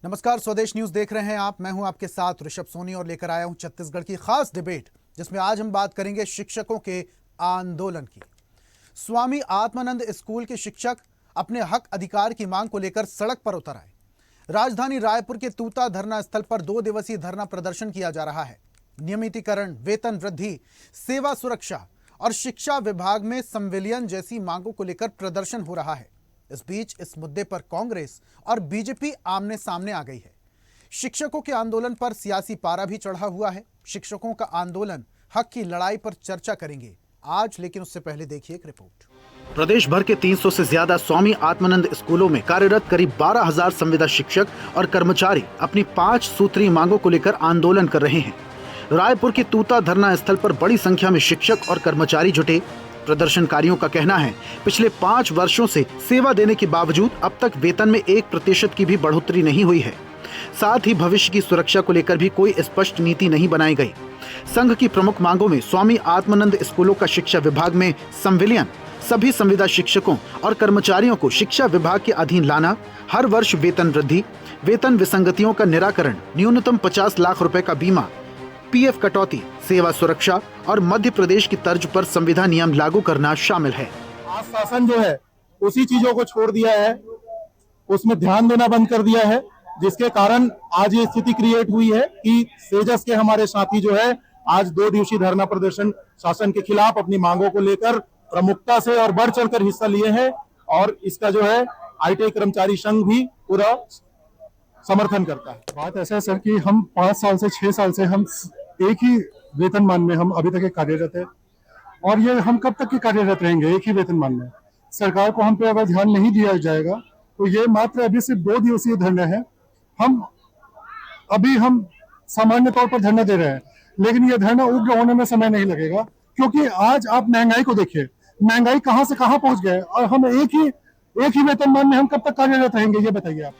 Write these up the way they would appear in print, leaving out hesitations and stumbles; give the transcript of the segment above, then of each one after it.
नमस्कार, स्वदेश न्यूज देख रहे हैं आप। मैं हूं आपके साथ ऋषभ सोनी और लेकर आया हूं छत्तीसगढ़ की खास डिबेट, जिसमें आज हम बात करेंगे शिक्षकों के आंदोलन की। स्वामी आत्मानंद स्कूल के शिक्षक अपने हक अधिकार की मांग को लेकर सड़क पर उतर आए। राजधानी रायपुर के तूता धरना स्थल पर 2 दिवसीय धरना प्रदर्शन किया जा रहा है। नियमितीकरण, वेतन वृद्धि, सेवा सुरक्षा और शिक्षा विभाग में संविलियन जैसी मांगों को लेकर प्रदर्शन हो रहा है। इस बीच इस मुद्दे पर कांग्रेस और बीजेपी आमने सामने आ गई है। शिक्षकों के आंदोलन पर सियासी पारा भी चढ़ा हुआ है। शिक्षकों का आंदोलन, हक की लड़ाई पर चर्चा करेंगे आज, लेकिन उससे पहले देखिए एक रिपोर्ट। प्रदेश भर के 300 से ज्यादा स्वामी आत्मानंद स्कूलों में कार्यरत करीब 12,000 संविदा शिक्षक और कर्मचारी अपनी 5 सूत्रीय मांगों को लेकर आंदोलन कर रहे हैं। रायपुर के तूता धरना स्थल पर बड़ी संख्या में शिक्षक और कर्मचारी जुटे। प्रदर्शनकारियों का कहना है, पिछले 5 वर्षों से सेवा देने के बावजूद अब तक वेतन में 1% की भी बढ़ोतरी नहीं हुई है। साथ ही भविष्य की सुरक्षा को लेकर भी कोई स्पष्ट नीति नहीं बनाई गई। संघ की प्रमुख मांगों में स्वामी आत्मानंद स्कूलों का शिक्षा विभाग में संविलियन, सभी संविदा शिक्षकों और कर्मचारियों को शिक्षा विभाग के अधीन लाना, हर वर्ष वेतन वृद्धि, वेतन विसंगतियों का निराकरण, न्यूनतम 50 लाख रुपए का बीमा, पीएफ कटौती, सेवा सुरक्षा और मध्य प्रदेश की तर्ज पर संविधा नियम लागू करना शामिल है। आज शासन जो है उसी चीजों को छोड़ दिया है, उसमें ध्यान देना बंद कर दिया है, जिसके कारण आज ये स्थिति क्रिएट हुई है कि सेजस के हमारे साथी जो है आज 2 दिवसीय धरना प्रदर्शन शासन के खिलाफ अपनी मांगों को लेकर प्रमुखता से और बढ़ चढ़कर हिस्सा लिए हैं। और इसका जो है आईटीआई कर्मचारी संघ भी पूरा समर्थन करता है। बात ऐसा है सर कि हम 5 साल से 6 साल से हम एक ही वेतनमान में हम अभी तक कार्यरत है, और ये हम कब तक के कार्यरत रहेंगे एक ही वेतनमान में। सरकार को हम पे अगर ध्यान नहीं दिया जाएगा तो ये मात्र अभी सिर्फ 2 दिवसीय धरना है। हम सामान्य तौर पर धरना दे रहे हैं, लेकिन ये धरना उग्र होने में समय नहीं लगेगा, क्योंकि आज आप महंगाई को देखिए, महंगाई कहां से कहां पहुंच गए, और हम एक ही वेतनमान में हम कब तक कार्यरत रहेंगे, ये बताइए आप।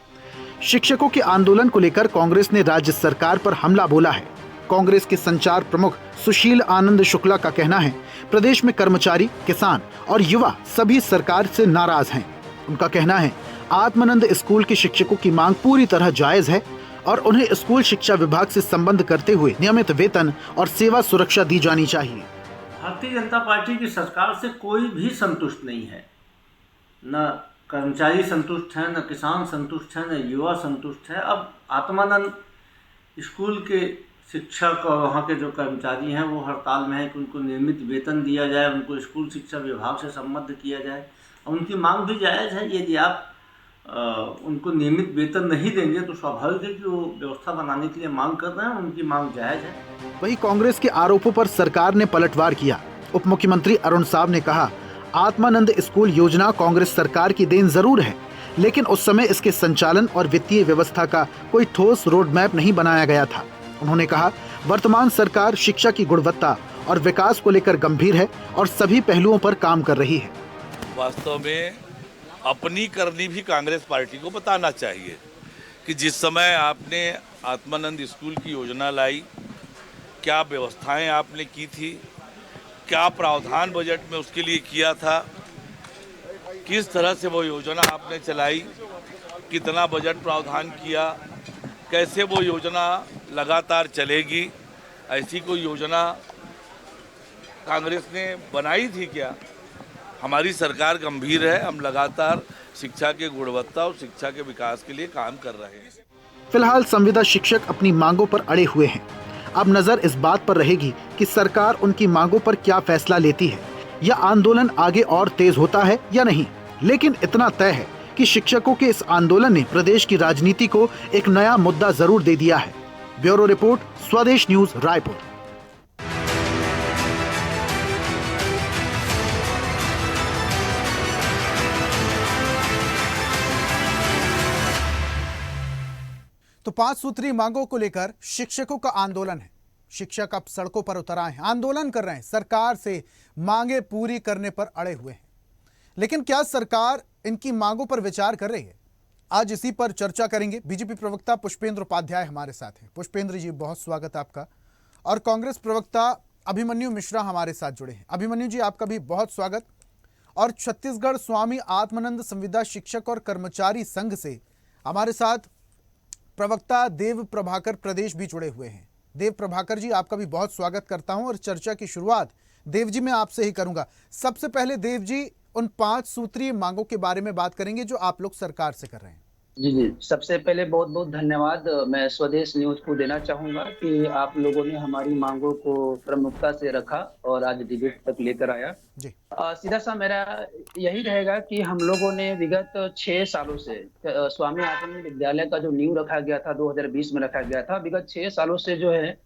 शिक्षकों के आंदोलन को लेकर कांग्रेस ने राज्य सरकार पर हमला बोला है। कांग्रेस के संचार प्रमुख सुशील आनंद शुक्ला का कहना है, प्रदेश में कर्मचारी, किसान और युवा सभी सरकार से नाराज हैं। उनका कहना है, आत्मानंद स्कूल के शिक्षकों की मांग पूरी तरह जायज है और उन्हें स्कूल शिक्षा विभाग से संबंध करते हुए नियमित वेतन और सेवा सुरक्षा दी जानी चाहिए। भारतीय जनता पार्टी की सरकार से कोई भी संतुष्ट नहीं है। न कर्मचारी संतुष्ट हैं, न किसान संतुष्ट हैं, न युवा संतुष्ट है। अब आत्मानंद स्कूल के शिक्षक और वहाँ के जो कर्मचारी हैं वो हड़ताल में है कि उनको नियमित वेतन दिया जाए, उनको स्कूल शिक्षा विभाग से संबद्ध किया जाए। और उनकी मांग भी जायज़ है। यदि आप उनको नियमित वेतन नहीं देंगे तो स्वाभाविक है कि वो व्यवस्था बनाने के लिए मांग कर रहे हैं, उनकी मांग जायज़ है। वहीं कांग्रेस के आरोपों पर सरकार ने पलटवार किया। उप मुख्यमंत्री अरुण साव ने कहा, आत्मानंद स्कूल योजना कांग्रेस सरकार की देन जरूर है, लेकिन उस समय इसके संचालन और वित्तीय व्यवस्था का कोई ठोस रोड मैप नहीं बनाया गया था। उन्होंने कहा, वर्तमान सरकार शिक्षा की गुणवत्ता और विकास को लेकर गंभीर है और सभी पहलुओं पर काम कर रही है। वास्तव में अपनी करनी भी कांग्रेस पार्टी को बताना चाहिए कि जिस समय आपने आत्मानंद स्कूल की योजना लाई, क्या व्यवस्थाएं आपने की थी, क्या प्रावधान बजट में उसके लिए किया था, किस तरह से वो योजना आपने चलाई, कितना बजट प्रावधान किया, कैसे वो योजना लगातार चलेगी, ऐसी कोई योजना कांग्रेस ने बनाई थी क्या? हमारी सरकार गंभीर है, हम लगातार शिक्षा के गुणवत्ता और शिक्षा के विकास के लिए काम कर रहे हैं। फिलहाल संविदा शिक्षक अपनी मांगों पर अड़े हुए हैं। अब नजर इस बात पर रहेगी कि सरकार उनकी मांगों पर क्या फैसला लेती है, या आंदोलन आगे और तेज होता है या नहीं। लेकिन इतना तय है कि शिक्षकों के इस आंदोलन ने प्रदेश की राजनीति को एक नया मुद्दा जरूर दे दिया है। ब्यूरो रिपोर्ट, स्वदेश न्यूज, रायपुर। तो 5 सूत्रीय मांगों को लेकर शिक्षकों का आंदोलन है। शिक्षक अब सड़कों पर उतर आए हैं, आंदोलन कर रहे हैं, सरकार से मांगे पूरी करने पर अड़े हुए हैं। लेकिन क्या सरकार इनकी मांगों पर विचार कर रही है? आज इसी पर चर्चा करेंगे। बीजेपी प्रवक्ता पुष्पेंद्र उपाध्याय हमारे साथ हैं। पुष्पेंद्र जी, बहुत स्वागत आपका। और कांग्रेस प्रवक्ता अभिमन्यु मिश्रा हमारे साथ जुड़े हैं। अभिमन्यु जी, आपका भी बहुत स्वागत। और छत्तीसगढ़ स्वामी आत्मानंद संविदा शिक्षक और कर्मचारी संघ से हमारे साथ प्रवक्ता देव प्रभाकर प्रदेश भी जुड़े हुए हैं। देव प्रभाकर जी, आपका भी बहुत स्वागत करता हूं और चर्चा की शुरुआत देव जी मैं आपसे ही करूंगा। सबसे पहले देव जी, उन 5 सूत्रीय मांगों के बारे में बात करेंगे जो आप लोग सरकार से कर रहे हैं। जी। सबसे पहले बहुत बहुत धन्यवाद मैं स्वदेश न्यूज को देना चाहूंगा कि आप लोगों ने हमारी मांगों को प्रमुखता से रखा और आज डिबेट तक लेकर आया जी। सीधा सा मेरा यही रहेगा कि हम लोगों ने विगत 6 सालों से स्वामी आत्मानंद विद्यालय का जो नींव रखा गया था 2020 में रखा गया था, विगत 6 सालों से जो है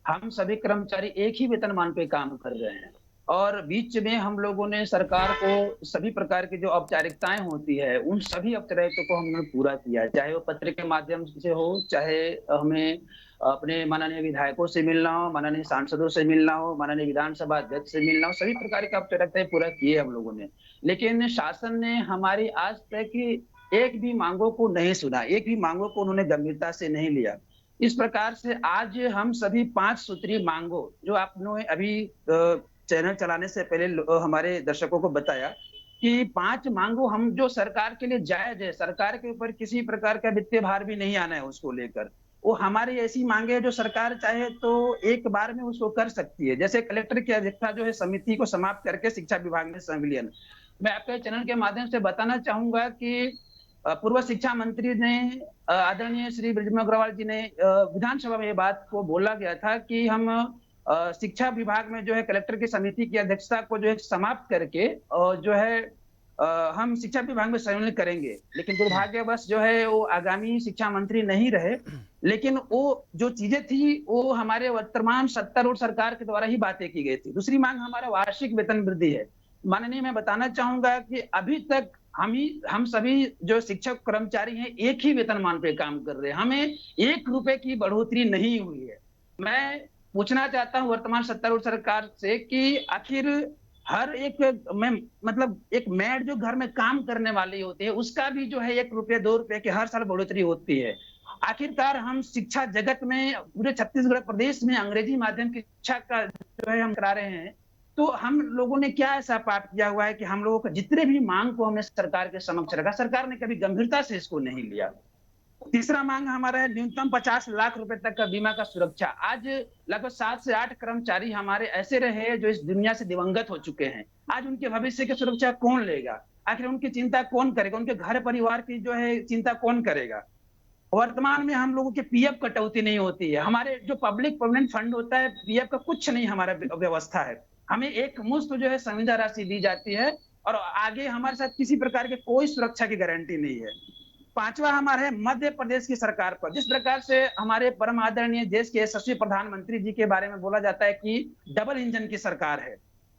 हम सभी कर्मचारी एक ही वेतनमान पे काम कर रहे हैं और बीच में हम लोगों ने सरकार को सभी प्रकार की जो औपचारिकताएं होती है उन सभी औपचारिकताओं को हमने पूरा किया, चाहे वो पत्र के माध्यम से हो, चाहे हमें अपने माननीय विधायकों से मिलना हो, माननीय सांसदों से मिलना हो, माननीय विधानसभा अध्यक्ष से मिलना हो, सभी प्रकार की औपचारिकताएं पूरा किए हम लोगों ने। लेकिन शासन ने हमारी आज तक एक भी मांगों को नहीं सुना, एक भी मांगों को उन्होंने गंभीरता से नहीं लिया। इस प्रकार से आज हम सभी 5 सूत्रीय मांगों जो आपने अभी चैनल चलाने से पहले हमारे दर्शकों को बताया कि 5 मांगों हम जो सरकार के लिए जायज है, सरकार के ऊपर किसी प्रकार का वित्तीय भार भी नहीं आना है उसको लेकर, वो हमारी ऐसी मांगे है जो सरकार चाहे तो एक बार में उसको कर सकती है। जैसे कलेक्टर की अध्यक्षता जो है समिति को समाप्त करके शिक्षा विभाग में संविलियन। मैं आपके चैनल के माध्यम से बताना चाहूंगा कि पूर्व शिक्षा मंत्री ने आदरणीय श्री बृजमोहन अग्रवाल जी ने विधानसभा में ये बात को बोला गया था कि हम शिक्षा विभाग में जो है कलेक्टर की समिति की अध्यक्षता को जो है समाप्त करके जो है हम शिक्षा विभाग में संविलियन करेंगे। लेकिन दुर्भाग्यवश जो है वो आगामी शिक्षा मंत्री नहीं रहे, लेकिन वो जो चीजें थी वो हमारे वर्तमान सत्तारूढ़ सरकार के द्वारा ही बातें की गई थी। दूसरी मांग हमारा वार्षिक वेतन वृद्धि है। माननीय, मैं बताना चाहूंगा कि अभी तक हम सभी जो शिक्षक कर्मचारी हैं एक ही वेतनमान पे काम कर रहे हैं, हमें 1 रुपए की बढ़ोतरी नहीं हुई है। मैं पूछना चाहता हूं वर्तमान सत्तारूढ़ सरकार से कि आखिर हर एक मतलब एक मेड जो घर में काम करने वाली होती है उसका भी जो है 1 रुपये 2 रुपये की हर साल बढ़ोतरी होती है। आखिरकार हम शिक्षा जगत में पूरे छत्तीसगढ़ प्रदेश में अंग्रेजी माध्यम की शिक्षा का जो है हम करा रहे हैं, तो हम लोगों ने क्या ऐसा पाप किया हुआ है कि हम लोगों को जितने भी मांग को हमने सरकार के समक्ष रखा, सरकार ने कभी गंभीरता से इसको नहीं लिया। तीसरा मांग हमारा है न्यूनतम 50 लाख रुपए तक का बीमा का सुरक्षा। आज लगभग 7 से 8 कर्मचारी हमारे ऐसे रहे जो इस दुनिया से दिवंगत हो चुके हैं। आज उनके भविष्य की सुरक्षा कौन लेगा? आखिर उनकी चिंता कौन करेगा? उनके घर परिवार की जो है चिंता कौन करेगा? वर्तमान में हम लोगों के पीएफ कटौती नहीं होती है, हमारे जो पब्लिक प्रोविडेंट फंड होता है पीएफ का कुछ नहीं हमारा व्यवस्था है। हमें एक मुश्त जो है संविदा राशि दी जाती है और आगे हमारे साथ किसी प्रकार की कोई सुरक्षा की गारंटी नहीं है। 5वां हमारा है मध्य प्रदेश की सरकार पर। जिस प्रकार से हमारे परम आदरणीय देश के यशस्वी प्रधानमंत्री जी के बारे में बोला जाता है कि डबल इंजन की सरकार है,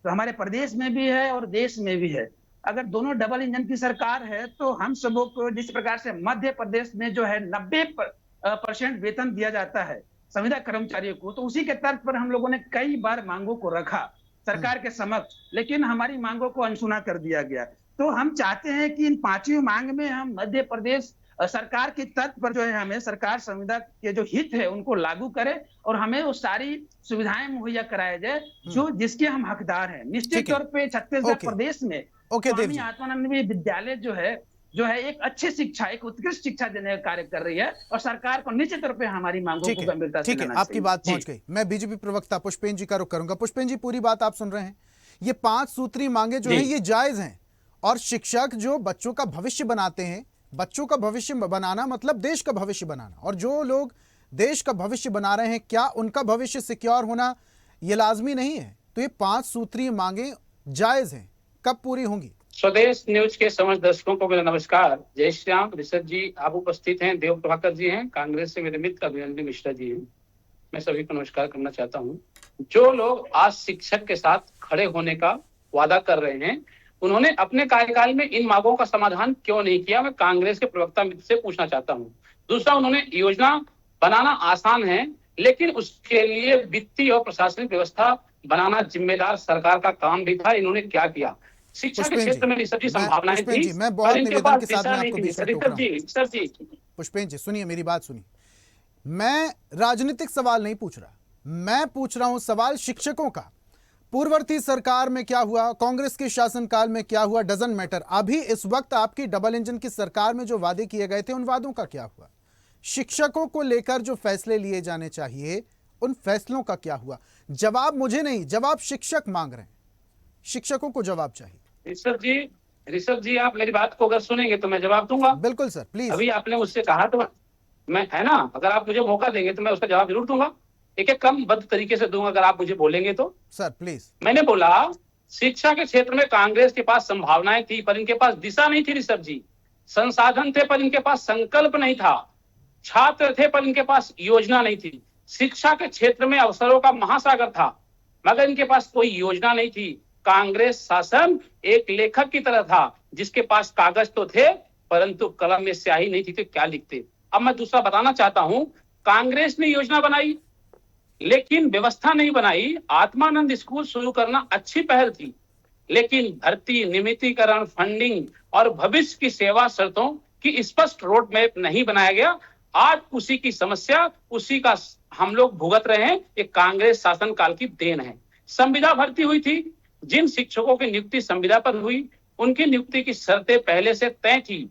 तो हमारे प्रदेश में भी है और देश में भी है। अगर दोनों डबल इंजन की सरकार है तो हम सबों को जिस प्रकार से मध्य प्रदेश में जो है 90% वेतन दिया जाता है संविदा कर्मचारियों को, तो उसी के तर्क पर हम लोगों ने कई बार मांगों को रखा सरकार के समक्ष, लेकिन हमारी मांगों को अनसुना कर दिया गया। तो हम चाहते हैं कि इन 5वीं मांग में हम मध्य प्रदेश सरकार के तर्क पर जो है हमें सरकार संविदा के जो हित है उनको लागू करे और हमें वो सारी सुविधाएं मुहैया कराया जाए जो जिसके हम हकदार हैं। निश्चित तौर पे छत्तीसगढ़ प्रदेश में स्वामी आत्मानंद विद्यालय जो है एक अच्छी शिक्षा, एक उत्कृष्ट शिक्षा देने का कार्य कर रही है और सरकार को निश्चित तौर पे हमारी मांगों को गंभीरता से लेना चाहिए। आपकी बात पहुंच गई। मैं बीजेपी प्रवक्ता पुष्पेन जी का रुख करूंगा। पुष्पेन जी, पूरी बात आप सुन रहे हैं। ये 5 सूत्री मांगे जो है ये जायज हैं और शिक्षक जो बच्चों का भविष्य बनाते हैं, बच्चों का भविष्य बनाना मतलब देश का भविष्य बनाना, और जो लोग देश का भविष्य बना रहे हैं क्या उनका भविष्य सिक्योर होना ये लाजमी नहीं है? तो ये 5 सूत्रीय मांगे जायज हैं, कब पूरी होंगी? स्वदेश न्यूज के समस्त दर्शकों को मेरा नमस्कार। जय श्री राम। ऋषभ जी आप उपस्थित हैं, देव प्रभाकर जी हैं, कांग्रेस से मेरे मित्र अभिनंदन मिश्रा जी हैं। मैं सभी को नमस्कार करना चाहता हूं। जो लोग आज शिक्षक के साथ खड़े होने का वादा कर रहे हैं उन्होंने अपने कार्यकाल में इन मांगों का समाधान क्यों नहीं किया, मैं कांग्रेस के प्रवक्ता मित्र से पूछना चाहता हूं। दूसरा, उन्होंने योजना बनाना आसान है लेकिन उसके लिए वित्तीय और प्रशासनिक व्यवस्था बनाना जिम्मेदार सरकार का काम भी था, इन्होंने क्या किया? शिक्षा के क्षेत्र में ऋषभ जी संभावनाएं थी, मैं बहुत निवेदन के साथ में आपको बीच में टोक रहा हूं। पुष्पेन जी सुनिए, मेरी बात सुनिए। मैं राजनीतिक सवाल नहीं पूछ रहा, मैं पूछ रहा हूं सवाल शिक्षकों का। पूर्ववर्ती सरकार में क्या हुआ, कांग्रेस के शासनकाल में क्या हुआ, डजंट मैटर। अभी इस वक्त आपकी डबल इंजन की सरकार में जो वादे किए गए थे उन वादों का क्या हुआ? शिक्षकों को लेकर जो फैसले लिए जाने चाहिए उन फैसलों का क्या हुआ? जवाब मुझे नहीं, जवाब शिक्षक मांग रहे हैं। शिक्षकों को जवाब चाहिए। ऋषभ जी आप मेरी बात को अगर सुनेंगे तो मैं जवाब दूंगा। बिल्कुल सर, प्लीज। अभी आपने मुझसे कहा तो मैं, है ना, अगर आप मुझे मौका देंगे तो मैं उसका जवाब जरूर दूंगा, एक एक क्रमबद्ध तरीके से दूंगा अगर आप मुझे बोलेंगे तो। Sir please. मैंने बोला शिक्षा के क्षेत्र में कांग्रेस के पास संभावनाएं थी पर इनके पास दिशा नहीं थी ऋषभ जी। संसाधन थे पर इनके पास संकल्प नहीं था। छात्र थे पर इनके पास योजना नहीं थी। शिक्षा के क्षेत्र में अवसरों का महासागर था मगर इनके पास कोई योजना नहीं थी। कांग्रेस शासन एक लेखक की तरह था जिसके पास कागज तो थे परंतु कलम में स्याही नहीं थी तो क्या लिखते। अब मैं दूसरा बताना चाहता हूं, कांग्रेस ने योजना बनाई लेकिन व्यवस्था नहीं बनाई। आत्मानंद स्कूल शुरू करना अच्छी पहल थी लेकिन भर्ती, नियमितीकरण, फंडिंग और भविष्य की सेवा शर्तों की स्पष्ट रोड मैप नहीं बनाया गया। आज उसी की समस्या, उसी का हम लोग भुगत रहे हैं। ये कांग्रेस शासन काल की देन है। संविदा भर्ती हुई थी, जिन शिक्षकों की नियुक्ति संविदा पर हुई उनकी नियुक्ति की शर्तें पहले से तय थी।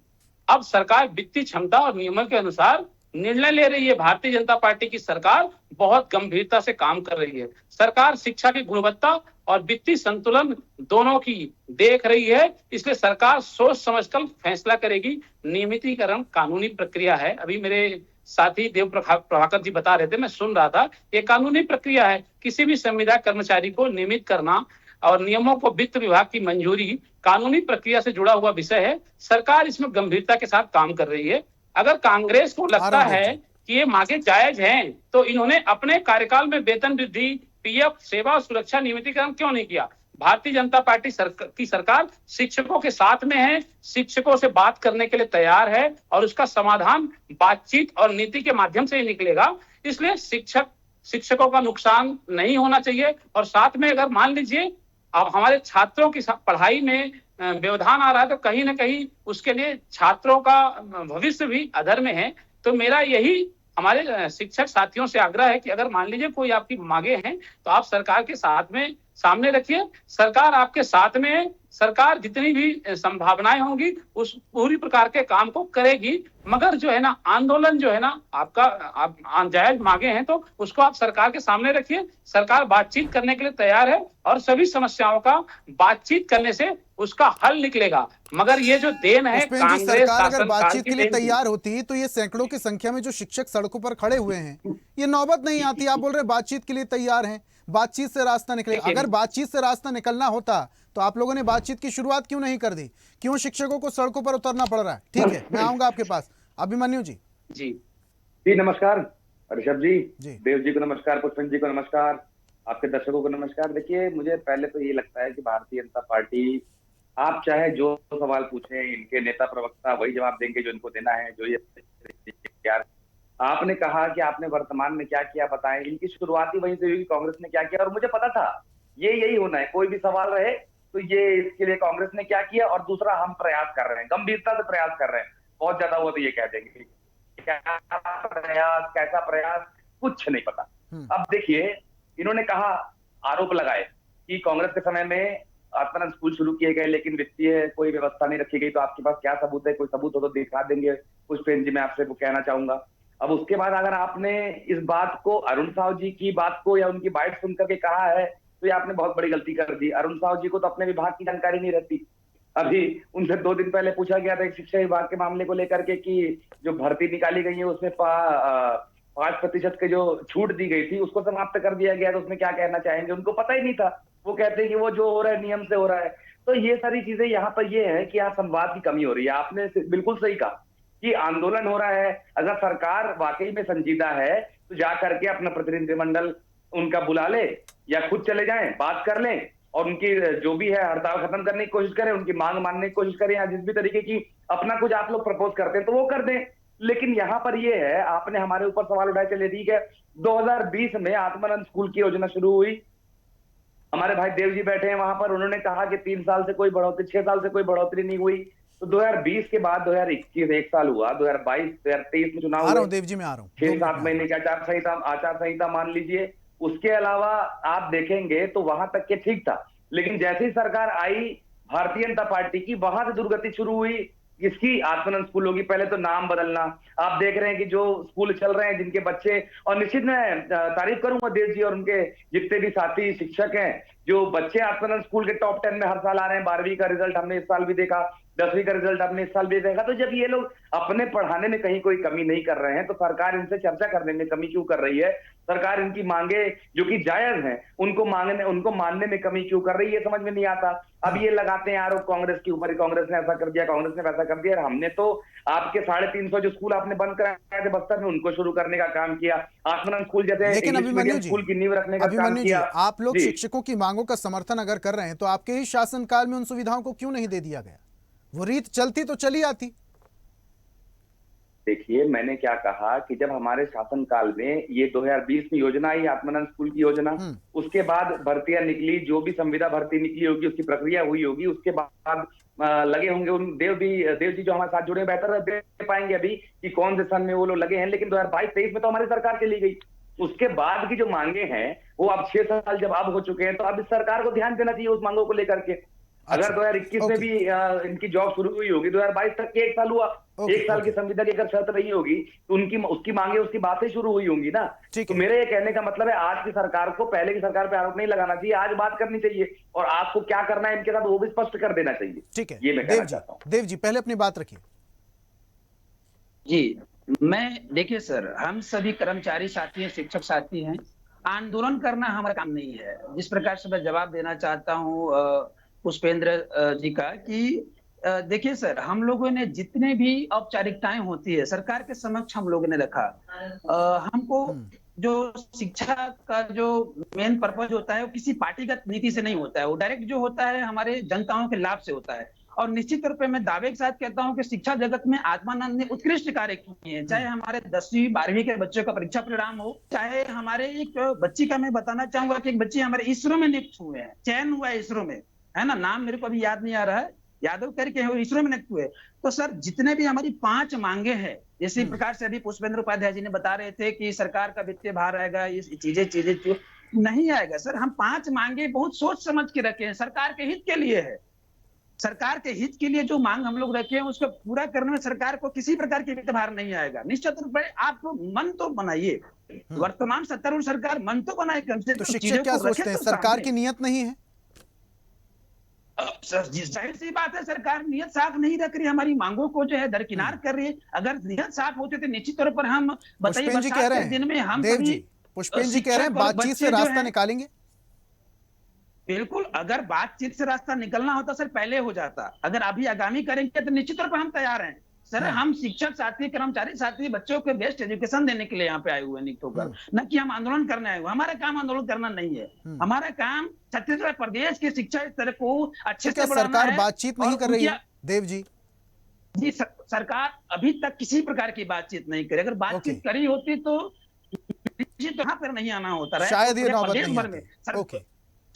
अब सरकार वित्तीय क्षमता और नियमों के अनुसार निर्णय ले रही है। भारतीय जनता पार्टी की सरकार बहुत गंभीरता से काम कर रही है। सरकार शिक्षा की गुणवत्ता और वित्तीय संतुलन दोनों की देख रही है, इसलिए सरकार सोच समझकर फैसला करेगी। नियमितीकरण कानूनी प्रक्रिया है। अभी मेरे साथी देव प्रभाकर जी बता रहे थे, मैं सुन रहा था, ये कानूनी प्रक्रिया है। किसी भी संविदा कर्मचारी को नियमित करना और नियमों को वित्त विभाग की मंजूरी कानूनी प्रक्रिया से जुड़ा हुआ विषय है। सरकार इसमें गंभीरता के साथ काम कर रही है। अगर कांग्रेस को लगता है कि ये मांगे जायज हैं तो इन्होंने अपने कार्यकाल में वेतन वृद्धि, पीएफ, सेवा और सुरक्षा नियमितीकरण क्यों नहीं किया? भारतीय जनता पार्टी की सरकार शिक्षकों के साथ में है, शिक्षकों से बात करने के लिए तैयार है और उसका समाधान बातचीत और नीति के माध्यम से ही निकलेगा। इसलिए शिक्षकों का नुकसान नहीं होना चाहिए। और साथ में अगर मान लीजिए अब हमारे छात्रों की पढ़ाई में व्यवधान आ रहा है तो कहीं ना कहीं उसके लिए छात्रों का भविष्य भी अधर में है। तो मेरा यही हमारे शिक्षक साथियों से आग्रह है कि अगर मान लीजिए कोई आपकी मांगे हैं तो आप सरकार के साथ में सामने रखिए। सरकार आपके साथ में है। सरकार जितनी भी संभावनाएं होंगी उस पूरी प्रकार के काम को करेगी। मगर जो है ना, आंदोलन जो है ना आपका, आप जायज मांगे हैं तो उसको आप सरकार के सामने रखिए। सरकार बातचीत करने के लिए तैयार है और सभी समस्याओं का बातचीत करने से उसका हल निकलेगा। मगर ये जो देन है कांग्रेस सरकार अगर शासन बातचीत के लिए तैयार होती तो ये सैकड़ों की संख्या में जो शिक्षक सड़कों पर खड़े हुए हैं ये नौबत नहीं आती। आप बोल रहे हैं बातचीत के लिए तैयार हैं, बातचीत से रास्ता निकलेगा। अगर बातचीत से रास्ता निकलना होता तो आप लोगों ने बातचीत की शुरुआत क्यों नहीं कर दी? क्यों शिक्षकों को सड़कों पर उतरना पड़ रहा है? ठीक है, मैं आऊंगा आपके पास। अभिमन्यु जी। जी नमस्कार ऋषभ जी, देव जी को नमस्कार, पुष्पन जी को नमस्कार, आपके दर्शकों को नमस्कार। देखिए, मुझे पहले तो ये लगता है कि भारतीय जनता पार्टी, आप चाहे जो सवाल पूछें, इनके नेता प्रवक्ता वही जवाब देंगे जो इनको देना है, जो ये यार आपने कहा कि आपने वर्तमान में क्या किया बताएं। इनकी शुरुआत ही वहीं से हुई, कांग्रेस ने क्या किया, और मुझे पता था ये यही होना है। कोई भी सवाल रहे तो ये इसके लिए कांग्रेस ने क्या किया और दूसरा हम प्रयास कर रहे हैं, गंभीरता से प्रयास कर रहे हैं। बहुत ज्यादा हुआ तो ये कह देंगे क्या प्रयास, कैसा प्रयास, कुछ नहीं पता। अब देखिए, इन्होंने कहा, आरोप लगाए कि कांग्रेस के समय में आत्मानंद स्कूल शुरू किए गए लेकिन वित्तीय कोई व्यवस्था नहीं रखी गई। तो आपके पास क्या सबूत है? कोई सबूत हो तो दिखा देंगे पुष्पेंद्र जी, मैं आपसे वो कहना चाहूंगा। अब उसके बाद अगर आपने इस बात को, अरुण साहू जी की बात को या उनकी बाइट सुन करके कहा है तो ये आपने बहुत बड़ी गलती कर दी। अरुण साहू जी को तो अपने विभाग की जानकारी नहीं रहती। अभी उनसे 2 दिन पहले पूछा गया था एक शिक्षा विभाग के मामले को लेकर के कि जो भर्ती निकाली गई है उसमें 5% के जो छूट दी गई थी उसको समाप्त कर दिया गया, तो उसमें क्या कहना चाहेंगे? उनको पता ही नहीं था। वो कहते हैं कि वो जो हो रहा है नियम से हो रहा है। तो ये सारी चीजें यहाँ पर ये है कि यहाँ संवाद की कमी हो रही है। आपने बिल्कुल सही कहा कि आंदोलन हो रहा है। अगर सरकार वाकई में संजीदा है तो जा करके अपना प्रतिनिधिमंडल उनका बुला ले या खुद चले जाएं, बात कर लें और उनकी जो भी है हड़ताल खत्म करने की कोशिश करें, उनकी मांग मानने की कोशिश करें, या जिस भी तरीके की अपना कुछ आप लोग प्रपोज करते हैं तो वो कर दें। लेकिन यहाँ पर ये है, आपने हमारे ऊपर सवाल उठाए, चलिए ठीक है, 2020 में आत्मानंद स्कूल की योजना शुरू हुई। हमारे भाई देव जी बैठे हैं वहां पर, उन्होंने कहा कि 3 साल से कोई बढ़ोतरी, 6 साल से कोई बढ़ोतरी नहीं हुई। तो 2020 के बाद 2021 एक साल हुआ, 2022 2023 में चुनाव हुआ। देव जी मैं आ रहा हूँ। 6-7 महीने की आचार संहिता मान लीजिए। उसके अलावा आप देखेंगे तो वहां तक के ठीक था। लेकिन जैसे ही सरकार आई भारतीय जनता पार्टी की, वहां से दुर्गति शुरू हुई। किसकी आत्मानंद स्कूल होगी? पहले तो नाम बदलना। आप देख रहे हैं कि जो स्कूल चल रहे हैं जिनके बच्चे, और निश्चित मैं तारीफ करूंगा देव जी और उनके जितने भी साथी शिक्षक हैं, जो बच्चे आत्मानंद स्कूल के टॉप 10 में हर साल आ रहे हैं। 12वीं का रिजल्ट हमने इस साल भी देखा, 10वीं का रिजल्ट हमने इस साल भी देखा। तो जब ये लोग अपने पढ़ाने में कहीं कोई कमी नहीं कर रहे हैं तो सरकार इनसे चर्चा करने में कमी क्यों कर रही है? सरकार इनकी मांगे जो कि जायज हैं उनको मानने में कमी क्यों कर रही है, ये समझ में नहीं आता। अब ये लगाते हैं आरोप कांग्रेस के ऊपर, कांग्रेस ने ऐसा कर दिया, कांग्रेस ने वैसा कर दिया। हमने तो आपके 350 जो स्कूल आपने बंद कराए थे बस्तर में, उनको शुरू करने का काम किया। आत्मानंद स्कूल जैसे लेकिन इंग्लिश मीडियम स्कूल की नींव रखने का काम किया। आप लोग शिक्षकों की मांगों का समर्थन अगर कर रहे हैं तो आपके ही शासनकाल में उन सुविधाओं को क्यों नहीं दे दिया गया? वो रीत चलती तो चली आती। देखिए, मैंने क्या कहा कि जब हमारे शासनकाल में ये 2020 में योजना आई आत्मानंद स्कूल की योजना, उसके बाद भर्तियां निकली, जो भी संविदा भर्ती निकली होगी उसकी प्रक्रिया हुई होगी, उसके बाद लगे होंगे उन देव जी जो हमारे साथ जुड़े बेहतर दे पाएंगे अभी कि कौन से सन में वो लोग लगे हैं। लेकिन 2022-23 में तो हमारी सरकार चली गई। उसके बाद की जो मांगे हैं वो अब 6 साल जब अब हो चुके हैं, तो अब इस सरकार को ध्यान देना चाहिए उस मांगों को लेकर के। अगर 2021 में भी इनकी जॉब शुरू हुई होगी, 2022 तक के 1 साल हुआ, 1 साल की संविदा की अगर शर्त रही होगी तो उसकी मांगे, उसकी बातें शुरू हुई होंगी ना। तो मेरे ये कहने का मतलब है आज की सरकार को पहले की सरकार पे आरोप नहीं लगाना चाहिए, आज बात करनी चाहिए और आपको क्या करना है इनके साथ वो भी स्पष्ट कर देना चाहिए। ठीक है, ये मैं कहना चाहता हूं। देव जी पहले अपनी बात रखिए। जी, मैं देखिए सर, हम सभी कर्मचारी साथी हैं, शिक्षक साथी हैं। आंदोलन करना हमारा काम नहीं है। जिस प्रकार से मैं जवाब देना चाहता हूँ पुष्पेंद्र जी का कि देखिए सर, हम लोगों ने जितने भी औपचारिकताएं होती है सरकार के समक्ष हम लोगों ने रखा। हमको जो शिक्षा का जो मेन पर्पज होता है वो किसी पार्टीगत नीति से नहीं होता है, वो डायरेक्ट जो होता है हमारे जनताओं के लाभ से होता है। और निश्चित तौर पे मैं दावे के साथ कहता हूं कि शिक्षा जगत में आत्मानंद ने उत्कृष्ट कार्य किए हैं। चाहे हमारे 10वीं 12वीं के बच्चों का परीक्षा परिणाम हो, चाहे हमारे एक बच्ची का मैं बताना चाहूंगा कि एक बच्ची हमारे इसरो में नियुक्त हुए हैं, चयन हुआ है इसरो में, है ना, नाम मेरे को अभी याद नहीं आ रहा है, यादव करके इसरो में नियुक्त हुए। तो सर जितने भी हमारी 5 मांगे हैं, इसी प्रकार से अभी पुष्पेंद्र उपाध्याय जी ने बता रहे थे कि सरकार का वित्तीय भार आएगा, ये चीजें नहीं आएगा सर। हम 5 मांगे बहुत सोच समझ के रखे हैं, सरकार के हित के लिए है। सरकार के हित के लिए जो मांग हम लोग रखे हैं उसको पूरा करने में सरकार को किसी प्रकार की वित्त भार नहीं आएगा। निश्चित रूप से आप मन तो बनाइए, वर्तमान सत्तारूढ़ सरकार मन तो बनाए कम से कम। तो शिक्षक क्या सोचते हैं, सरकार की नियत नहीं है? जाहिर सी बात है, सरकार नियत साफ नहीं रख रही, हमारी मांगों को जो है दरकिनार कर रही है। अगर नियत साफ होती तो निश्चित तौर पर हम बताइए पुष्पेंद्र जी कह रहे हैं बातचीत से रास्ता निकालेंगे। बिल्कुल, अगर बातचीत से रास्ता निकलना होता सर पहले हो जाता। अगर अभी आगामी करेंगे तो निश्चित तौर पर हम तैयार हैं सर। हम शिक्षक साथी, कर्मचारी साथी, बच्चों को बेस्ट एजुकेशन देने के लिए यहाँ पे आए हुए नियुक्त होकर, न कि हम आंदोलन करने आए हुए। हमारा काम आंदोलन करना नहीं है, हमारा काम छत्तीसगढ़ प्रदेश की शिक्षा स्तर को अच्छे से बढ़ाना है। सरकार बातचीत नहीं कर रही है देव जी? जी, सरकार अभी तक किसी प्रकार की बातचीत नहीं करी। अगर बातचीत करी होती तो यहाँ पर नहीं आना होता, शायद ये नौबत नहीं।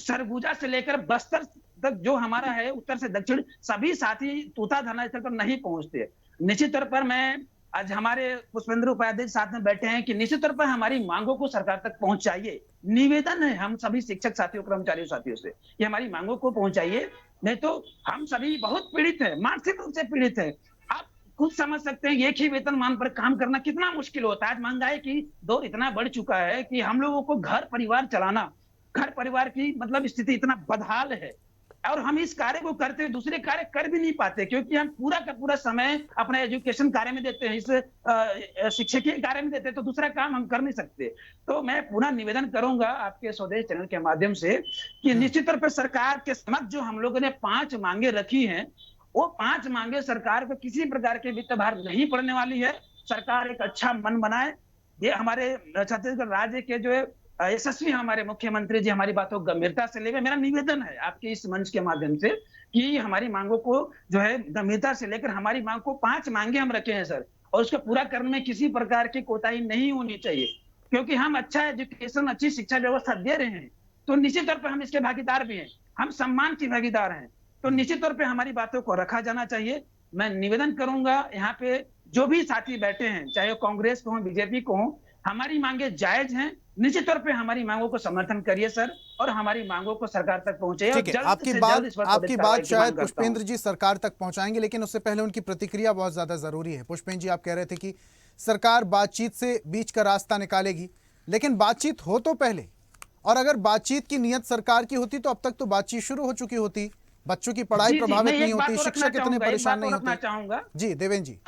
सरगुजा से लेकर बस्तर तक जो हमारा है, उत्तर से दक्षिण, सभी साथी तूता धरना स्थल पर नहीं पहुंचते। निश्चित तौर पर मैं आज हमारे पुष्पेंद्र उपाध्याय साथ में बैठे हैं कि निश्चित तौर पर हमारी मांगों को सरकार तक पहुंचाइए। निवेदन है हम सभी शिक्षक साथियों, कर्मचारियों साथियों से कि हमारी मांगों को पहुंचाइए, नहीं तो हम सभी बहुत पीड़ित हैं, मानसिक रूप से पीड़ित हैं। आप खुद समझ सकते हैं एक ही वेतनमान पर काम करना कितना मुश्किल होता है। आज महंगाई की दौर इतना बढ़ चुका है कि हम लोगों को घर परिवार की मतलब स्थिति इतना बदहाल है, और हम इस कार्य को करते हुए दूसरे कार्य कर भी नहीं पाते, क्योंकि हम पूरा का पूरा समय अपना एजुकेशन कार्य में देते हैं, इस शिक्षकीय कार्य में देते हैं, तो दूसरा काम हम कर नहीं सकते। तो मैं पुनः निवेदन करूंगा आपके स्वदेश चैनल के माध्यम से कि निश्चित तौर पर सरकार के समक्ष जो हम लोगों ने 5 मांगे रखी हैं, वो 5 मांगे सरकार को किसी प्रकार के वित्त भार नहीं पड़ने वाली है। सरकार एक अच्छा मन बनाए। ये हमारे छत्तीसगढ़ राज्य के जो है यशस्वी हमारे मुख्यमंत्री जी हमारी बातों को गंभीरता से लेकर, मेरा निवेदन है आपके इस मंच के माध्यम से कि हमारी मांगों को जो है गंभीरता से लेकर, हमारी मांग को 5 मांगे हम रखे हैं सर, और उसको पूरा करने में किसी प्रकार की कोताही नहीं होनी चाहिए, क्योंकि हम अच्छा एजुकेशन, अच्छी शिक्षा व्यवस्था दे रहे हैं, तो निश्चित तौर पर हम इसके भागीदार भी हैं, हम सम्मान के भागीदार हैं, तो निश्चित तौर पर हमारी बातों को रखा जाना चाहिए। मैं निवेदन करूंगा यहाँ पे जो भी साथी बैठे हैं, चाहे कांग्रेस को हो, बीजेपी को हो, हमारी मांगे जायज हैं, निश्चित तौर पे हमारी मांगों को समर्थन करिए सर, और हमारी मांगों को सरकार तक पहुंचाइए। ठीक है, आपकी बात शायद पुष्पेंद्र जी सरकार तक पहुंचाएंगे, लेकिन उससे पहले उनकी प्रतिक्रिया बहुत ज्यादा जरूरी है। पुष्पेंद्र जी, आप कह रहे थे कि सरकार बातचीत से बीच का रास्ता निकालेगी, लेकिन बातचीत हो तो पहले, और अगर बातचीत की नियत सरकार की होती तो अब तक तो बातचीत शुरू हो चुकी होती, बच्चों की पढ़ाई प्रभावित नहीं होती, शिक्षक इतने परेशान नहीं होते। जी देवेंद्र जी।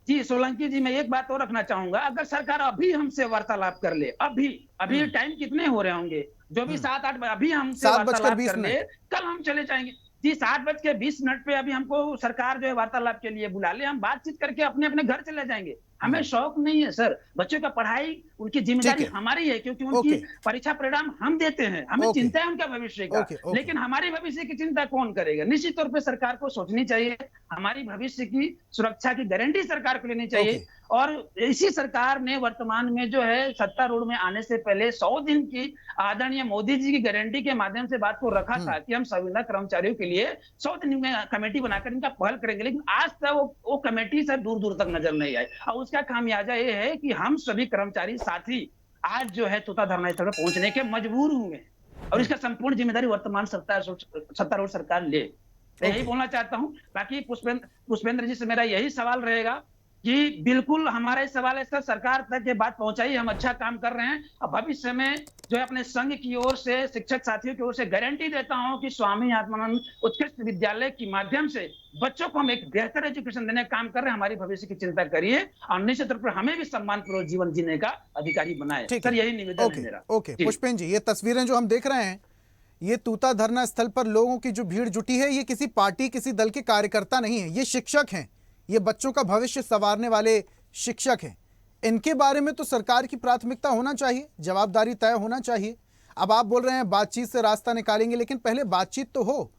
जी सोलंकी जी, मैं एक बात और रखना चाहूंगा, अगर सरकार अभी हमसे वार्तालाप कर ले, अभी टाइम कितने हो रहे होंगे, जो भी 7-8 अभी हमसे वार्तालाप कर ले, कल हम चले जाएंगे जी। 7:20 पे अभी हमको सरकार जो है वार्तालाप के लिए बुला ले, हम बातचीत करके अपने अपने घर चले जाएंगे। हमें शौक नहीं है सर, बच्चों का पढ़ाई उनकी जिम्मेदारी हमारी है, क्योंकि उनकी परीक्षा परिणाम हम देते हैं, हमें चिंता है उनका भविष्य का। लेकिन हमारे भविष्य की चिंता कौन करेगा? निश्चित तौर पे सरकार को सोचनी चाहिए, हमारी भविष्य की सुरक्षा की गारंटी सरकार को लेनी चाहिए। और इसी सरकार ने वर्तमान में जो है सत्तारूढ़ में आने से पहले 100 दिन की आदरणीय मोदी जी की गारंटी के माध्यम से बात को रखा था कि हम संविदा कर्मचारियों के लिए 100 दिन में कमेटी बनाकर इनका पहल करेंगे, लेकिन आज तक वो कमेटी सर दूर दूर तक नजर नहीं आई। और उसका खामियाजा ये है कि हम सभी कर्मचारी साथी आज जो है तोता धरना स्थल पर पहुंचने के मजबूर हुए, और इसका संपूर्ण जिम्मेदारी वर्तमान सत्तारूढ़ सरकार ले। यही बोलना चाहता हूं। बाकी पुष्पेंद्र जी से मेरा यही सवाल रहेगा कि बिल्कुल हमारा इस सवाल है सर, सरकार तक ये बात पहुंचाई, हम अच्छा काम कर रहे हैं। और भविष्य में जो है अपने संघ की ओर से, शिक्षक साथियों की ओर से गारंटी देता हूं कि स्वामी आत्मानंद उत्कृष्ट विद्यालय के माध्यम से बच्चों को हम एक बेहतर एजुकेशन देने का काम कर रहे हैं। हमारी भविष्य की चिंता करिए, और निश्चित तौर पर हमें भी सम्मानपूर्वक जीवन जीने का अधिकारी बनाए। सर यही निवेदन है मेरा। ओके पुष्पेंद्र जी, ये तस्वीरें जो हम देख रहे हैं, ये तूता धरना स्थल पर लोगों की जो भीड़ जुटी है, ये किसी पार्टी किसी दल के कार्यकर्ता नहीं है, ये शिक्षक हैं, ये बच्चों का भविष्य संवारने वाले शिक्षक हैं। इनके बारे में तो सरकार की प्राथमिकता होना चाहिए, जवाबदारी तय होना चाहिए। अब आप बोल रहे हैं बातचीत से रास्ता निकालेंगे, लेकिन पहले बातचीत तो हो।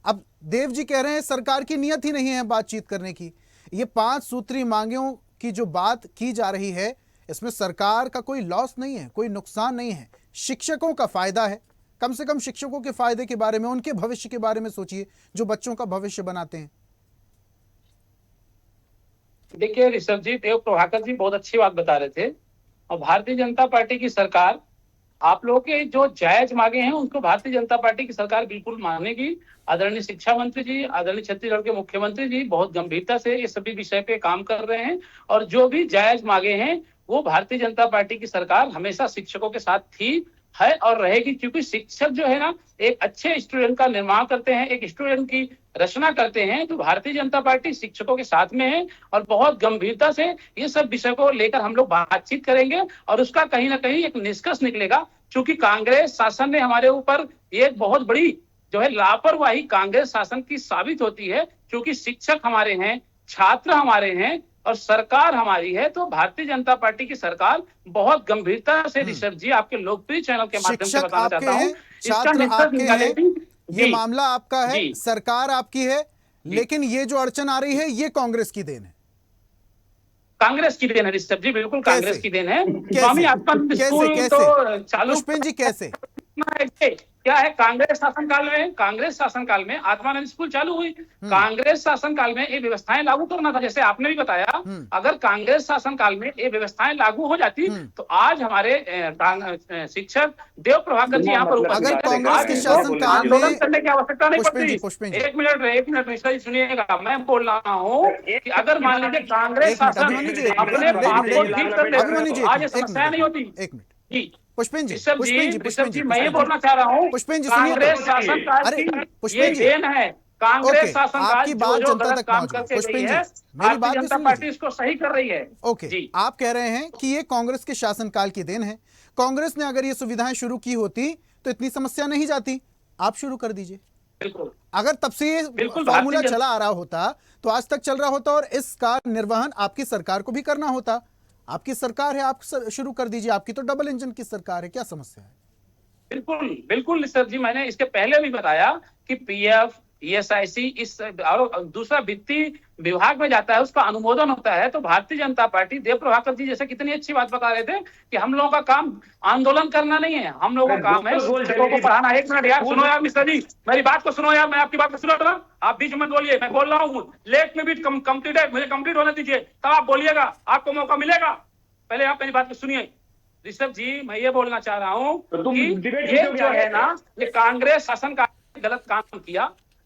अब देव जी कह रहे हैं सरकार की नियत ही नहीं है बातचीत करने की। ये 5 सूत्री मांगों की जो बात की जा रही है, इसमें सरकार का कोई लॉस नहीं है, कोई नुकसान नहीं है, शिक्षकों का फायदा है। कम से कम शिक्षकों के फायदे के बारे में, उनके भविष्य के बारे में सोचिए, जो बच्चों का भविष्य बनाते हैं। देखिए ऋषभ जी, देव प्रभाकर जी बहुत अच्छी बात बता रहे थे, और भारतीय जनता पार्टी की सरकार आप लोगों के जो जायज मांगे हैं उनको भारतीय जनता पार्टी की सरकार बिल्कुल मानेगी। आदरणीय शिक्षा मंत्री जी, आदरणीय छत्तीसगढ़ के मुख्यमंत्री जी बहुत गंभीरता से ये सभी विषय पे काम कर रहे हैं, और जो भी जायज मांगे हैं वो भारतीय जनता पार्टी की सरकार हमेशा शिक्षकों के साथ थी, है और रहेगी। क्योंकि शिक्षक जो है ना, एक अच्छे स्टूडेंट का निर्माण करते हैं, एक स्टूडेंट की रचना करते हैं। तो भारतीय जनता पार्टी शिक्षकों के साथ में है, और बहुत गंभीरता से ये सब विषय को लेकर हम लोग बातचीत करेंगे, और उसका कहीं ना कहीं एक निष्कर्ष निकलेगा। क्योंकि कांग्रेस शासन ने हमारे ऊपर एक बहुत बड़ी जो है लापरवाही कांग्रेस शासन की साबित होती है। क्योंकि शिक्षक हमारे हैं, छात्र हमारे हैं, और सरकार हमारी है। तो भारतीय जनता पार्टी की सरकार बहुत गंभीरता से, ऋषभ जी आपके लोकप्रिय चैनल के माध्यम से बताना चाहता हूँ, इसका निष्कर्ष निकालेगी। ये मामला आपका है, सरकार आपकी है, लेकिन ये जो अड़चन आ रही है ये कांग्रेस की देन है। कांग्रेस की देन है ऋषभ जी, बिल्कुल कांग्रेस की देन है। स्वामी आत्मानंद स्कूल तो चालू, पुष्पेंद्र जी कैसे क्या है, कांग्रेस शासनकाल में आत्मानंद स्कूल चालू हुई। कांग्रेस शासनकाल में ये व्यवस्थाएं लागू करना था, जैसे आपने भी बताया। अगर कांग्रेस शासनकाल में ये व्यवस्थाएं लागू हो जाती तो आज हमारे शिक्षक देव प्रभाकर जी यहाँ पर अगर कांग्रेस के शासनकाल में आंदोलन करने की आवश्यकता नहीं पड़ती। एक मिनट मिश्रा सुनिएगा, मैं बोल रहा हूँ कि अगर मान लीजिए कांग्रेस शासन अपने आप को ठीक कर ले तो आज समस्या नहीं होती। एक मिनट जी पुष्पेंद्र जी, मैं ये बोलना चाह रहा हूँ, पुष्पेंद्र जी कांग्रेस शासनकाल की ये देन है। कांग्रेस शासनकाल जो गलत काम करके गई है, भारतीय जनता पार्टी इसको सही कर रही है। ओके, आप कह रहे हैं कि ये कांग्रेस के शासनकाल की देन है। कांग्रेस ने अगर ये सुविधाएं शुरू की होती तो इतनी समस्या नहीं जाती। आप शुरू कर दीजिए। बिल्कुल, अगर तब से ये फॉर्मूला चला आ रहा होता तो आज तक चल रहा होता, और इसका निर्वहन आपकी सरकार को भी करना होता। आपकी सरकार है, आप शुरू कर दीजिए। आपकी तो डबल इंजन की सरकार है, क्या समस्या है? बिल्कुल सर जी, मैंने इसके पहले भी बताया कि पीएफ, ईएसआईसी इस और दूसरा वित्तीय विभाग में जाता है, उसका अनुमोदन होता है। तो भारतीय जनता पार्टी, देव प्रभाकर जी जैसे कितनी अच्छी बात बता रहे थे कि हम लोगों का काम आंदोलन करना नहीं है, हम लोगों का काम है शिक्षकों को पढ़ाना। एक मिनट यार सुनो यार मिश्रा जी, मेरी बात को सुनो यार, मैं आपकी बात को सुनो ना, आप बीच में बोलिए, मैं बोल रहा हूँ। लेट में भी कंप्लीट है, मुझे कंप्लीट होने दीजिए, तब आप बोलिएगा, आपको मौका मिलेगा। पहले आप मेरी बात को सुनिए ऋषभ जी, मैं ये बोलना चाह रहा हूँ तो तुम कि डिबेट ये जो है ना, ये कांग्रेस शासन का गलत काम किया,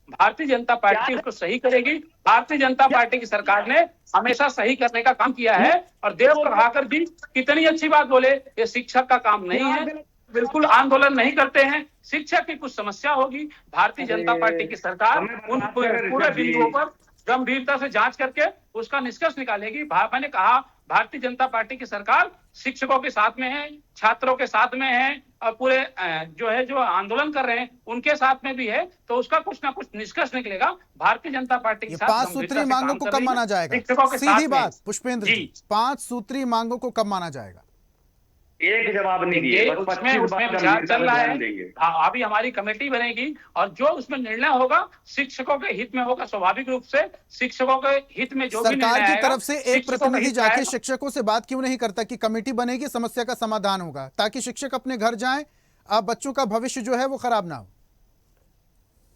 भारतीय जनता पार्टी उसको सही करेगी। भारतीय जनता पार्टी की सरकार ने हमेशा सही करने का काम किया है। और देव प्रभाकर जी कितनी अच्छी बात बोले, ये शिक्षक का काम नहीं है, बिल्कुल आंदोलन नहीं करते हैं। शिक्षक की कुछ समस्या होगी, भारतीय जनता पार्टी की सरकार उन पूरे बिंदुओं पर गंभीरता से जांच करके उसका निष्कर्ष निकालेगी। मैंने कहा भारतीय जनता पार्टी की सरकार शिक्षकों के साथ में है, छात्रों के साथ में है, और पूरे जो आंदोलन कर रहे हैं उनके साथ में भी है, तो उसका कुछ ना कुछ निष्कर्ष निकलेगा। भारतीय जनता पार्टी के साथ 5 सूत्री मांगों को कब माना जाएगा? सीधी बात पुष्पेंद्र जी, 5 सूत्री मांगों को कब माना जाएगा? एक जवाब नहीं दिए, उसमें विचार चल रहा है। अभी हमारी कमेटी बनेगी और जो उसमें निर्णय होगा शिक्षकों के हित में होगा। स्वाभाविक रूप से शिक्षकों के हित में जो भी सरकार की तरफ से एक प्रतिनिधि जाके शिक्षकों से बात क्यों नहीं करता कि कमेटी बनेगी, समस्या का समाधान होगा, ताकि शिक्षक अपने घर जाएं, अब बच्चों का भविष्य जो है वो खराब ना हो।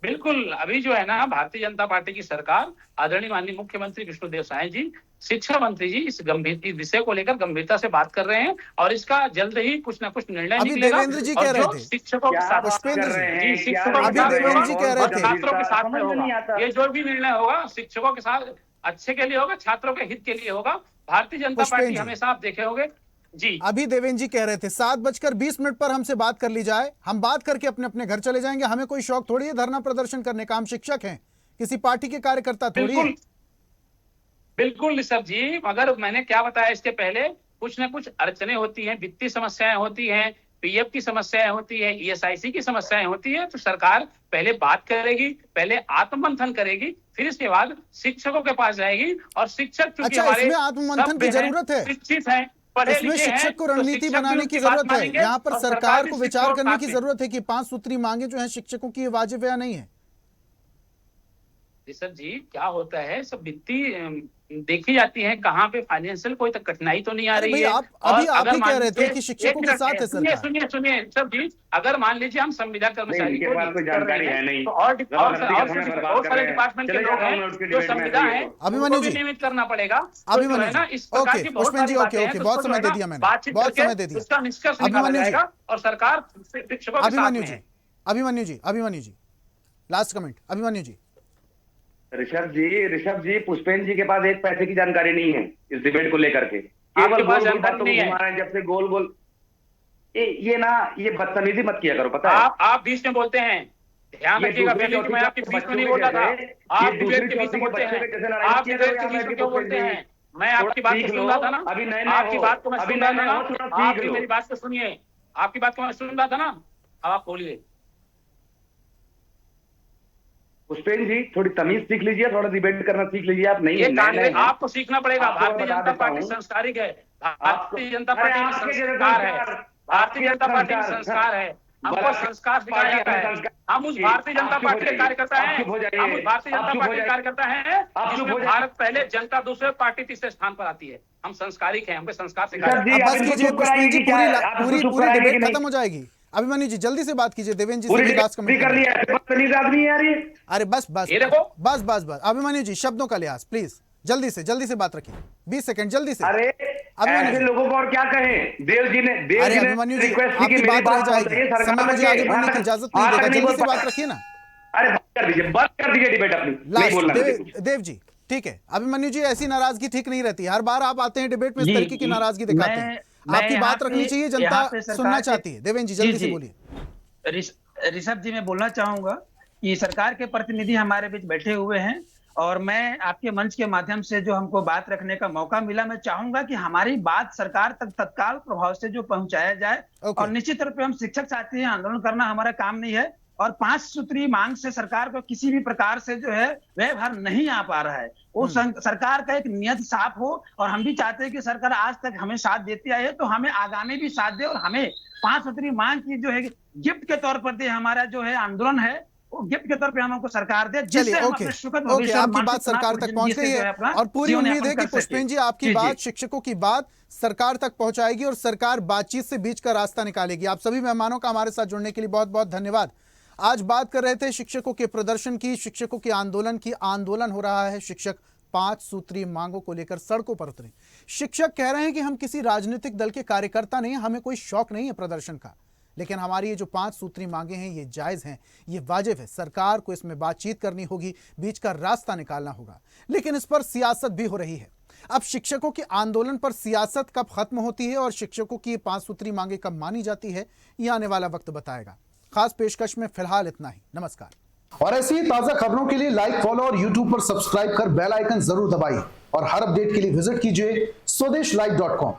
बिल्कुल, अभी जो है ना भारतीय जनता पार्टी की सरकार, आदरणीय माननीय मुख्यमंत्री विष्णुदेव साय जी, शिक्षा मंत्री जी इस विषय को लेकर गंभीरता से बात कर रहे हैं और इसका जल्द ही कुछ ना कुछ निर्णय निकलेगा। देवेंद्र जी कह रहे थे, शिक्षकों के साथ पुष्पेंद्र जी, शिक्षकों के साथ देवेंद्र जी कह रहे थे, छात्रों के साथ में होगा। ये जो भी निर्णय होगा शिक्षकों के साथ अच्छे के लिए होगा, छात्रों के हित के लिए होगा। भारतीय जनता पार्टी हमेशा आप देखे होंगे जी। अभी देवेंद्र जी कह रहे थे 7:20 पर हमसे बात कर ली जाए, हम बात करके अपने अपने घर चले जाएंगे, हमें कोई शौक थोड़ी है धरना प्रदर्शन करने का, हम शिक्षक हैं, किसी पार्टी के कार्यकर्ता थोड़ी है। बिल्कुल ऋषभ जी, मगर मैंने क्या बताया इसके पहले, कुछ न कुछ अड़चने होती हैं, वित्तीय समस्याएं होती हैं, पीएफ की समस्याएं होती है, ईएसआईसी की समस्याएं होती है, तो सरकार पहले बात करेगी, पहले आत्ममंथन करेगी, फिर इसके बाद शिक्षकों के पास जाएगी। और शिक्षक चूंकि हमारे इसमें आत्ममंथन की जरूरत है, शिक्षित हैं, इसमें शिक्षक को रणनीति बनाने की जरूरत है, यहाँ पर सरकार को विचार करने की जरूरत है कि 5 सूत्री मांगे जो है शिक्षकों की वाजिब या नहीं है। ऋषभ जी, क्या होता है, सब वित्तीय देखी जाती है, कहाँ पे फाइनेंशियल कोई तक कठिनाई तो नहीं आ रही है। आप ही कह रहे थे कि शिक्षकों के साथ है सरकार। सुनिए ऋषभ जी, अगर मान लीजिए हम संविदा कर्मचारी को जानकारी है नहीं, और बहुत सारे डिपार्टमेंट के लोग हैं जो संविदा है, अभिमन्यु जी नियमित करना पड़ेगा। अभिमन्यु जी, ओके पुष्पेंद्र जी, ओके बहुत समय दे दिया मैंने, बहुत समय दे दिया। उसका निष्कर्ष निकाला जाएगा और सरकार शिक्षकों के साथ में है। अभिमन्यु जी लास्ट कमेंट। अभिमन्यु जी। ऋषभ जी पुष्पेंद्र जी के पास एक पैसे की जानकारी नहीं है इस डिबेट को लेकर के, केवल गोल गोल बातों को घुमा रहे हैं, जब से गोल ये बदतमीजी मत किया करो, पता है आप बीच में बोलते हैं, ध्यान रखिएगा। मैं आपके बीच में नहीं बोल रहा था, आप डिबेट के बीच में बोलते हैं, आप डिबेट के बीच में क्यों बोलते हैं? मैं आपकी बात को सुन रहा था ना, अभी आपकी बात को मैं सुन रहा था ना, आप मेरी बात को सुनिए, आपकी बात को मैं सुन रहा था ना, अब आप बोलिए। पुष्पेंद्र जी थोड़ी तमीज सीख लीजिए, थोड़ा डिबेट करना सीख लीजिए। आप नहीं, आपको सीखना पड़ेगा। भारतीय जनता पार्टी संस्कारिक है, भारतीय जनता पार्टी संस्कार है, भारतीय जनता पार्टी संस्कार है, हमको संस्कार सिखाया जाता है। हम उस भारतीय जनता पार्टी के कार्यकर्ता हैं, हम उस भारतीय जनता पार्टी के कार्यकर्ता हैं जिसमें भारत पहले, जनता दूसरे, पार्टी तीसरे स्थान पर आती है। हम संस्कारिक हैं, हमको संस्कार सिखाया जाता है। बस कीजिए पुष्पेंद्र जी, पूरी डिबेट खत्म हो जाएगी। अभिमन्यु जी जल्दी से बात कीजिए, देवेंद्र जी से लास्ट कमेंट कर लिया। अरे बस अभिमन्यु जी, शब्दों का लिहाज प्लीज, जल्दी से बात रखिए, 20 सेकंड जल्दी से। अरे ऐसे लोगों को और क्या कहें, देव जी ने अभिमन्यु जी आपकी बात रह जाएगी, समय मुझे आगे बढ़ने की इजाजत नहीं देगा, जल्दी से बात रखिए ना। अरे बंद कर दीजिए डिबेट अपनी। देव जी ठीक है, अभिमन्यु जी ऐसी नाराजगी ठीक नहीं रहती, हर बार आप आते हैं डिबेट में इस तरीके की नाराजगी दिखाते हैं, आपकी बात रखनी चाहिए, जनता सुनना चाहती है। देवेंद्र जी जल्दी से बोलिए। ऋषभ जी, मैं बोलना चाहूंगा कि सरकार के प्रतिनिधि हमारे बीच बैठे हुए हैं और मैं आपके मंच के माध्यम से जो हमको बात रखने का मौका मिला, मैं चाहूंगा कि हमारी बात सरकार तक तत्काल प्रभाव से जो पहुंचाया जाए। और निश्चित रूप से हम शिक्षक साथी हैं, आंदोलन करना हमारा काम नहीं है, और 5 सूत्री मांग से सरकार को किसी भी प्रकार से जो है वह भार नहीं आ पा रहा है। वो सरकार का एक नियत साफ हो, और हम भी चाहते हैं कि सरकार आज तक हमें साथ देती आई है तो हमें आगामी भी साथ दे, और हमें 5 सूत्री मांग की जो है गिफ्ट के तौर पर दे, हमारा जो है आंदोलन है वो गिफ्ट के तौर पे हमको सरकार दे, जिससे हम अपने सुखद भविष्य, आपकी बात सरकार तक पहुंच गई है और पूरी उम्मीद है कि पुष्पेंद्र जी आपकी बात, शिक्षकों की बात सरकार तक पहुंचाएगी और सरकार बातचीत से बीच का रास्ता निकालेगी। आप सभी मेहमानों का हमारे साथ जुड़ने के लिए बहुत बहुत धन्यवाद। आज बात कर रहे थे शिक्षकों के प्रदर्शन की, शिक्षकों के आंदोलन की। आंदोलन हो रहा है शिक्षक 5 सूत्री मांगों को लेकर सड़कों पर उतरे। शिक्षक कह रहे हैं कि हम किसी राजनीतिक दल के कार्यकर्ता नहीं, हमें कोई शौक नहीं है प्रदर्शन का, लेकिन हमारी ये जो 5 सूत्री मांगे हैं ये जायज हैं, ये वाजिब है। सरकार को इसमें बातचीत करनी होगी, बीच का रास्ता निकालना होगा, लेकिन इस पर सियासत भी हो रही है। अब शिक्षकों के आंदोलन पर सियासत कब खत्म होती है और शिक्षकों की 5 सूत्री मांगे कब मानी जाती है, ये आने वाला वक्त बताएगा। खास पेशकश में फिलहाल इतना ही। नमस्कार। और ऐसी ही ताजा खबरों के लिए लाइक, फॉलो और यूट्यूब पर सब्सक्राइब कर बेल आइकन जरूर दबाइए और हर अपडेट के लिए विजिट कीजिए स्वदेशलाइव.com।